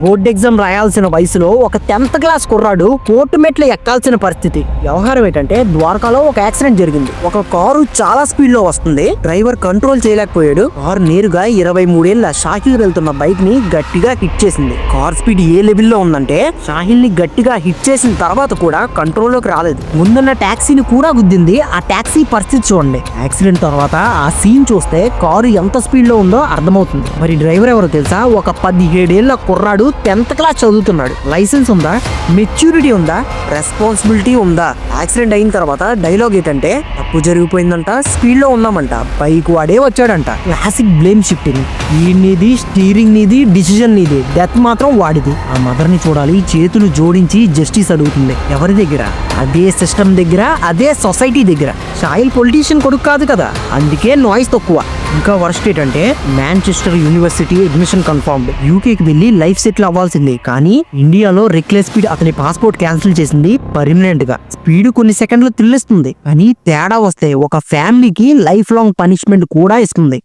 Board exam రాయాల్సిన వయసులో ఒక 10th class కుర్రాడు కోర్టు మెట్లు ఎక్కాల్సిన పరిస్థితి. వ్యవహారం ఏంటంటే ద్వారకాలో ఒక యాక్సిడెంట్ జరిగింది. ఒక కారు చాలా స్పీడ్ లో వస్తుంది. డ్రైవర్ కంట్రోల్ చేయలేకపోయాడు. కారు నేరుగా 23 ఏళ్ల షాహిల్ వెళ్తున్న బైక్ ని గట్టిగా హిట్ చేసింది. కార్ స్పీడ్ ఏ లెవెల్లో ఉందంటే షాహిల్ ని గట్టిగా హిట్ చేసిన తర్వాత కూడా కంట్రోల్ లోకి రాలేదు. ముందున్న టాక్సీని కూడా గుద్దింది. ఆ టాక్సీ పరిస్థితి చూడండి. యాక్సిడెంట్ తర్వాత ఆ సీన్ చూస్తే కారు ఎంత స్పీడ్ లో ఉందో అర్థమవుతుంది. మరి డ్రైవర్ ఎవరో తెలుసా? ఒక 17 ఏళ్ల కుర్రాడు 10th క్లాస్ చదువుతున్నాడు. లైసెన్స్ ఉందా? మెచ్యూరిటీ ఉందా? రెస్పాన్సిబిలిటీ ఉందా? యాక్సిడెంట్ అయిన తర్వాత డైలాగ్ ఏంటంటే తప్పు జరిగిపోయిందంట, స్పీడ్ లో ఉన్నామంట, బైక్ వాడే వచ్చాడంట. Classic blame shifting. నీది, స్టీరింగ్ నీది, డిసిజన్ నీది, డెత్ మాత్రం వాడిది. ఆ మదర్ ని చూడాలి చేతులు జోడించి జస్టిస్ అడుగుతుంది. ఎవరి దగ్గర? అదే సిస్టమ్ దగ్గర, అదే సొసైటీ దగ్గర. షాయిల్ పొలిటీషియన్ కొడుకు కాదు కదా, అందుకే నాయిస్ తక్కువ. ఇంకా వర్స్ట్ ఏంటంటే మాంచెస్టర్ యూనివర్సిటీ అడ్మిషన్ కన్ఫర్మ్డ్. యూకేకి వెళ్ళి లైఫ్ సెటిల్ అవ్వాల్సింది, కానీ ఇండియాలో రెక్లెస్ స్పీడ్ అతని పాస్పోర్ట్ క్యాన్సిల్ చేసింది పర్మనెంట్ గా. స్పీడ్ కొన్ని సెకండ్లు థ్రిల్ ఇస్తుంది, కానీ తేడా వస్తే ఒక ఫ్యామిలీకి లైఫ్ లాంగ్ పనిష్మెంట్ కూడా ఇస్తుంది.